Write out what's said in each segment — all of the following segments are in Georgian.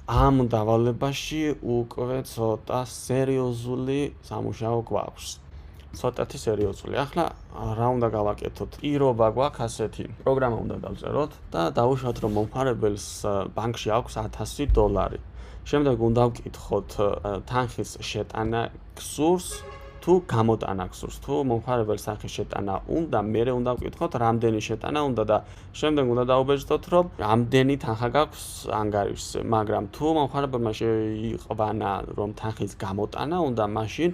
ამ დავალებაში უკვე ცოტა სერიოზული სამუშაო გვაქვს. ცოტათი სერიოზული. ახლა რა უნდა გავაკეთოთ? პირობა გვაქვს ასეთი. პროგრამა უნდა დავწეროთ და დავუშვათ, რომ მომხმარებელს ბანკში აქვს $1000. შემდეგ უნდა ვკითხოთ თანხის შეტანა გსურს თუ გამოტანა გსურს. თუ მომხმარებელს თანხის შეტანა უნდა, მერე უნდა ვკითხოთ რამდენი შეტანა უნდა და შემდეგ უნდა დაუბეჭდოთ, რომ რამდენი თანხა გაქვს ანგარიშზე. მაგრამ თუ მომხმარებელმა შეიყვანა, რომ თანხის გამოტანა უნდა, მაშინ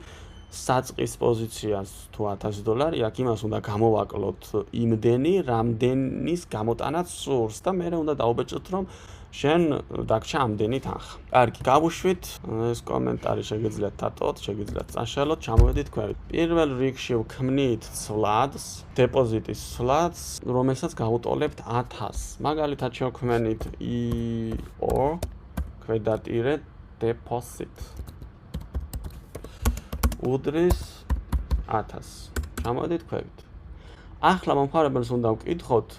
საწყის პოზიციას თუ $1000, აქ იმას უნდა გამოვაკლოთ იმდენი, რამდენის გამოტანაც სურს და მერე უნდა დაუბეჭდოთ, რომ შენ დაგჭა ამდენი თანხა. კარგი, გავუშვით, ეს კომენტარი შეგიძლიათ დატოვოთ, შეგიძლიათ წაშალოთ, ჩამოვედით ქვევით. პირველ რიგში ვქმნით ცვლადს, დეპოზიტის ცვლადს, რომელსაც გავუტოლებთ 1000. მაგალითად შევქმნით EO ქვედატირე deposit. უდრის 1000. ჩამოვედით ქვევით. ახლა მომხმარებელს უნდა ვკითხოთ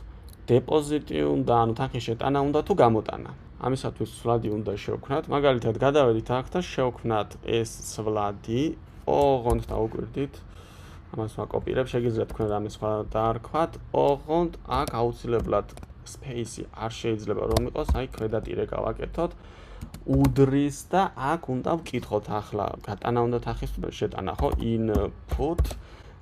დეპოზიტი უნდა, ანუ თანხის შეტანა უნდა თუ გამოტანა. ამისათვის ცვლადი უნდა შევქმნათ. მაგალითად, გადავედით აქ და შევქმნათ ეს ცვლადი, ოღონდ დავუკვირდით. ამას ვაკოპირებ, შეგიძლიათ თქვენ რამე სხვა დაარქვათ. ოღონდ აქ აუცილებლად space-ი არ შეიძლება რომ იყოს, აი ქვედატირე გავაკეთოთ. უდრის და აქ უნდა ვკითხოთ ახლა გატანა უნდა თანხის შეტანა, ხო? Input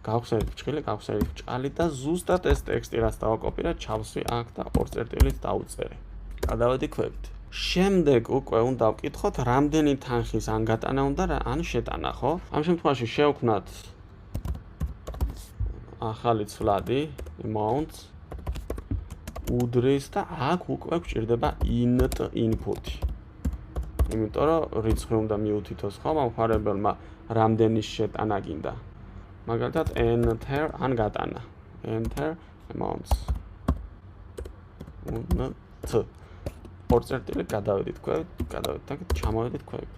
გავხსენით ბრჭყილი, გავხსენით ბრჭყალი და ზუსტად ეს ტექსტი რაც დავაკოპირე, ჩავსვი აქ და 2 წერტილით დავუწერე. გადავედი ქვევით. შემდეგ უკვე უნდა ვკითხოთ რამდენი თანხის ან გატანა უნდა ან შეტანა, ხო? ამ შემთხვევაში შევქმნათ ახალი ცვლადი, amount უდრის და აქ უკვე გვჭირდება int input-ი. იმიტომ რომ რიცხვი უნდა მიუთითოს, ხო, მომხმარებელმა რამდენი შეტანა გინდა. მაგალითად enter ან გატანა. Enter amounts. T. 2 წერტილი გადავედით ქვევით, გადავედით აქ, ჩამოვედით ქვევით.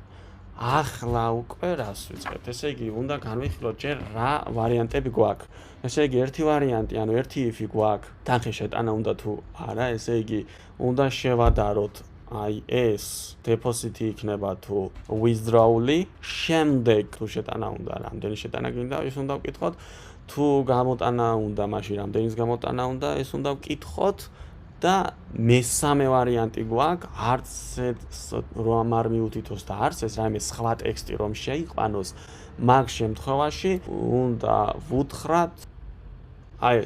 ახლა უკვე რას ვიწყებთ? ესე იგი, უნდა განვიხილოთ ჯერ რა ვარიანტები გვაქვს. ესე იგი, ერთი ვარიანტი, ანუ ერთი if-ი გვაქვს, თანხის შეტანა უნდა თუ არა, ესე იგი, უნდა შევადაროთ აი ეს deposit-ი იქნება თუ withdrawal-ი, შემდეგ თუ შეტანა უნდა, რამდენი შეტანა გინდა, ეს უნდა ვკითხოთ, თუ გამოტანა უნდა, მაშინ რამდენის გამოტანა უნდა, ეს უნდა ვკითხოთ და მესამე ვარიანტი გვაქვს, არც რომ არ მიუთითოს და არც ეს რაიმე სხვა ტექსტი რომ შეიყვანოს, მაგ შემთხვევაში უნდა ვუთხრათ აი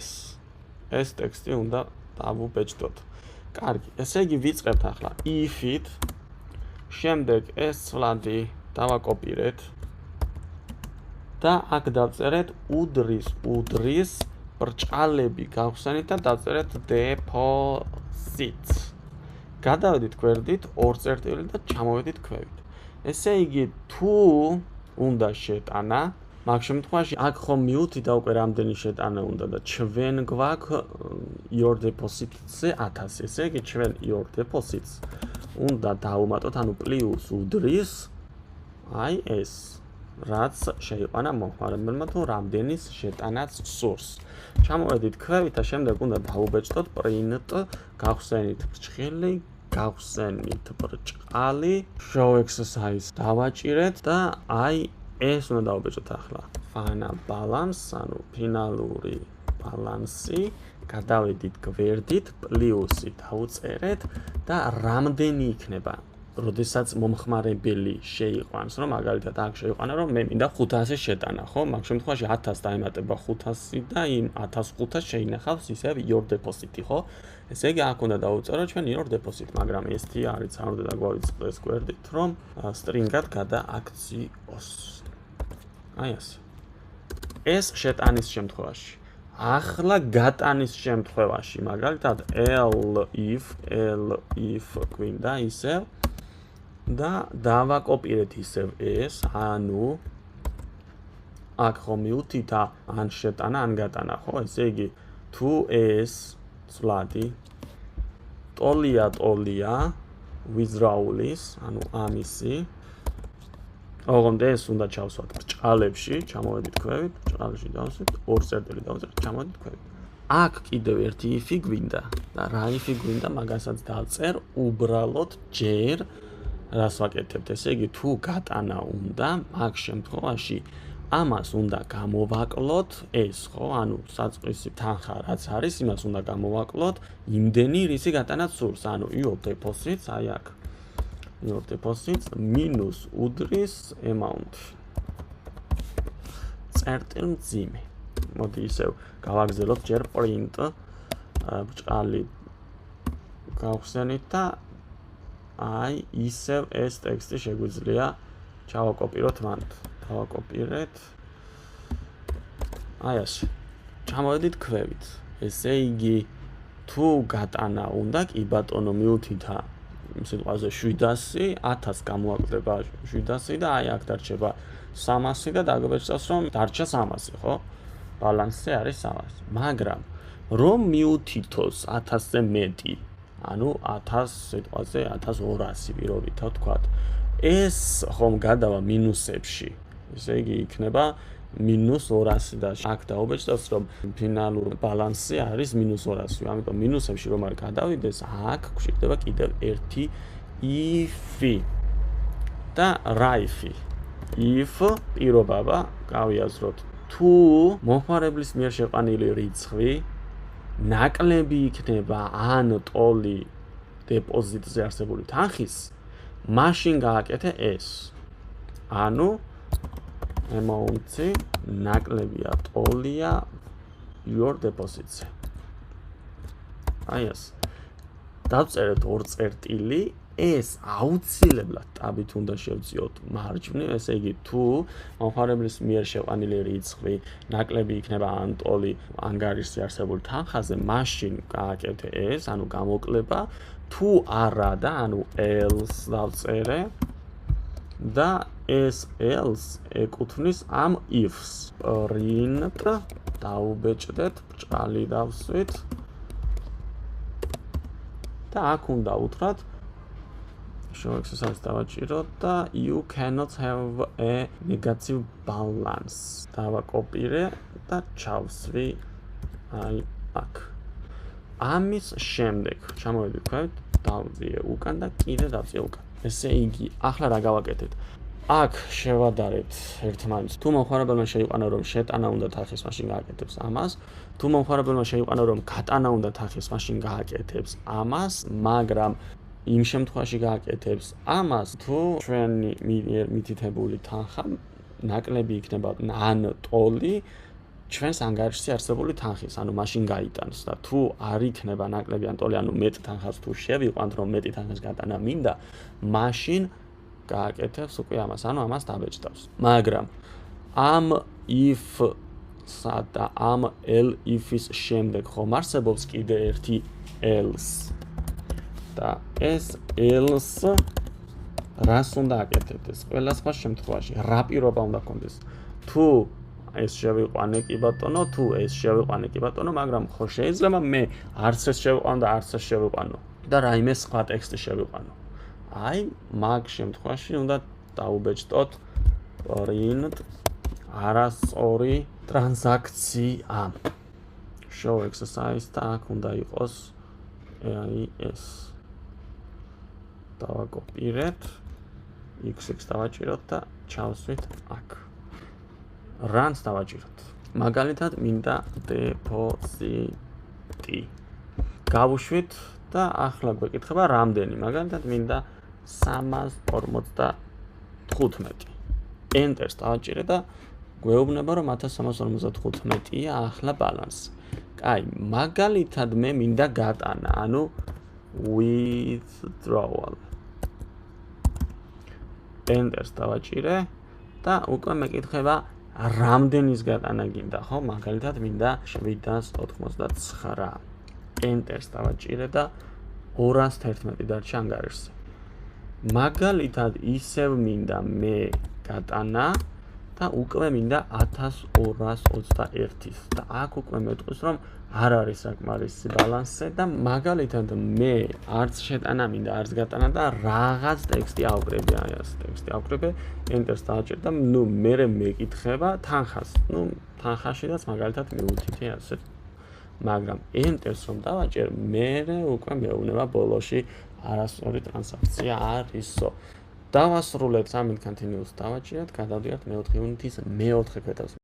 ეს ტექსტი უნდა დავუბეჭდოთ. კარგი, ესე იგი ვიწყებთ ახლა if-ით, შემდეგ ეს ცვლადი დავაკოპირეთ და აქ დავწერეთ უდრის ბრჭყალები გავხსენით და დავწერეთ deposit. გადავედით გვერდით 2 წერტილი და ჩამოვედით ქვევით. ესე იგი, თუ უნდა შეტანა, მაგ შემთხვევაში აქ ხომ მიუთითა უკვე რამდენი შეტანა უნდა და ჩვენ გვაქვს your deposit-ზე 1000. ესე იგი, ჩვენ your deposit-ს უნდა დავუმატოთ, ანუ პლუს უდრის აი ეს, რაც შეიყვანა მომხმარებელმა თუ რამდენის შეტანაც სურს. ჩამოვედით ქვევით და შემდეგ უნდა დავუბეჭდოთ print, გავხსენით ბრჭყილი, გავხსენით ბრჭყალი, show exercise დავაჭირეთ და აი ეს უნდა დავუბეჭდოთ ახლა. final balance, ანუ ფინალური ბალანსი, გადავედით გვერდით, პლუსი დავუწერეთ და რამდენი იქნება, როდესაც მომხმარებელი შეიყვანს, რომ მაგალითად აქ შეიყვანა, რომ მე მინდა 500 შეტანა, ხო? მაგ შემთხვევაში 1000 დაემატება 500 და იმ 1500 შეინახავს ისევ your deposit-ი, ხო? ესე იგი, აქ უნდა დავუწეროთ ჩვენ your deposit, მაგრამ ეს-ი არის, არ უნდა დაგვავიწყდეს გვერდით, რომ string-ად გადააქციოს. აი ასე. ეს შეტანის შემთხვევაში. ახლა გატანის შემთხვევაში, მაგალითად if გვინდა ისევ და დავაკოპირეთ ისევ ეს, ანუ აქ ხომ მიუთითა ან შეტანა, ან გატანა, ხო? ესე იგი, თუ ეს ცვლადი ტოლია withdrawal-ის, ანუ ამისი, ოღონდ ეს უნდა ჩავსვათ ბრჭყალებში, ჩამოვედით ქვევით, ბრჭყალში დავსვით, 2 წერტილი დავწერთ, ჩამოვედით ქვევით. აქ კიდევ ერთი if-ი გვინდა და რა if-ი გვინდა, მაგასაც დავწერ უბრალოდ ჯერ რას ვაკეთებთ, ესე იგი თუ გატანა უნდა, მაგ შემთხვევაში ამას უნდა გამოვაკლოთ ეს, ხო? ანუ საწყისი თანხა რაც არის, იმას უნდა გამოვაკლოთ იმდენი, რისი გატანაც სურს. ანუ your deposits, აი აქ. Your deposits minus უდრის amount. წერტილ მძიმე. მოდი ისევ გავაგზავნოთ ჯერ print ბრჭყალი გავხსენით და აი ისევ ეს ტექსტი შეგვიძლია ჩავაკოპიროთ მანდ. დავაკოპირეთ. აი ასე. ჩამოვედით ქვევით. ესე იგი თუ გატანა უნდა, კი ბატონო მივუთითა სიტყვაზე 700, 1000 გამოაკლდება 700 და აი აქ დარჩება 300 და დაგებეჭდავს რომ დარჩა 300, ხო? ბალანსი არის 300. მაგრამ რომ მივუთითოს 1000-ზე მეტი, ანუ 1000 სიტყვაზე 1200 პირობითად ვთქვათ. ეს ხომ გადავა მინუსებში. ესე იგი იქნება -200 და აქ დაუბეჭდავს რომ ფინალური ბალანსი არის -200. ამიტომ მინუსებში რომ არ გადავიდეს, აქ გვჭირდება კიდევ ერთი if და რა if? if პირობობა გავიაზროთ თუ მომხმარებლის მიერ შეყვანილი რიცხვი ნაკლები იქნება ან ტოლი დეპოზიტზე არსებული თანხის, მაშინ გააკეთე ეს. ანუ amount-ი ნაკლებია ტოლია your deposits-ზე. აი ეს. დავწერეთ ორ წერტილი, ეს აუცილებლად ტაბით უნდა შევწიოთ მარჯვნივ, ესე იგი თუ მომხმარებლის მიერ შეყვანილი რიცხვი ნაკლები იქნება ან ტოლი ანგარიშზე არსებული თანხაზე, მაშინ გააკეთე ეს, ანუ გამოკლება, თუ არა და ანუ else დავწერე და ეს else ეკუთვნის ამ ifs. print დაუბეჭდეთ, ბრჭყალი დავსვით და აქ უნდა უთხრათ show exercise დავაჭიროთ და you cannot have a negative balance. დავაკოპირე და ჩავსვი აი აქ. ამის შემდეგ ჩამოვედი ქვევით, დავძიე უკან და კიდე დავძიე უკან. ესე იგი, ახლა რა გავაკეთეთ? აქ შევადარეთ ერთმანეთს. თუ მომხმარებელმა შეიყვანა რომ შეტანა უნდა თანხის, მაშინ გააკეთებს ამას. თუ მომხმარებელმა შეიყვანა რომ გატანა უნდა თანხის, მაშინ გააკეთებს ამას, მაგრამ იმ შემთხვევაში გააკეთებს ამას, თუ ჩვენი მითითებული თანხა ნაკლები იქნება ან ტოლი ჩვენს ანგარიშზე არსებული თანხის, ანუ მაშინ გაიტანს და თუ არ იქნება ნაკლები ან ტოლი, ანუ მეტ თანხას თუ შევიყვანთ რომ მეტი თანხის გატანა მინდა, მაშინ გააკეთებს უკვე ამას, ანუ ამას დაბეჭდავს. მაგრამ ამ if-სა და ამ if-ის შემდეგ ხომ არსებობს კიდე ერთი else. და ეს else რას უნდა აკეთებთ? ეს ყველა სხვა შემთხვევაში რა პირობა უნდა გქონდეს? თუ ეს შევიყვანე კი ბატონო, თუ ეს შევიყვანე კი ბატონო, მაგრამ ხო შეიძლება მე არც ეს შევიყვანო და არც ეს შევიყვანო და რაიმე სხვა ტექსტი შევიყვანო. აი, მაგ შემთხვევაში უნდა დაუბეჭდოთ print არასწორი ტრანზაქცია. show exercise და აქ უნდა იყოს აი ეს. დავაკოპირეთ, x-x დავაჭიროთ და ჩავსვით აქ. runs დავაჭიროთ. მაგალითად, მინდა deposit-ი. გავუშვით და ახლა გვეკითხება რამდენი, მაგალითად მინდა 345. Enter-ს დავაჭირე და გვეუბნება რომ 1355-ია ახლა ბალანსი. კაი, მაგალითად მე მინდა გატანა, ანუ withdrawal. Enter-ს დავაჭირე და უკვე მეკითხება რამდენის გატანა გინდა, ხო? მაგალითად მინდა 799. Enter-ს დავაჭირე და 211 დარჩა ანგარიშზე. მაგალითად ისევ მინდა მე გატანა და უკვე მინდა 1221 და აქ უკვე მეტყვის რომ არ არის საკმარისი ბალანსი და მაგალითად მე არც შეტანა მინდა, არც გატანა და რაღაც ტექსტი ავკრები, აი ეს ტექსტი ავკრებე, Enter-ს დავაჭირე და ნუ მე მეკითხება თანხას. ნუ თანხაშიდაც მაგალითად მივუთითე ასე. მაგრამ Enter-ს რომ დავაჭერ, მე უკვე მეუბნება ბოლოში არასწორი ტრანზაქცია არისო. დავასრულეთ 3 continuous დავაჭირეთ, გადავდივართ მეოთხე უნიტის მეოთხე ქვეტავს.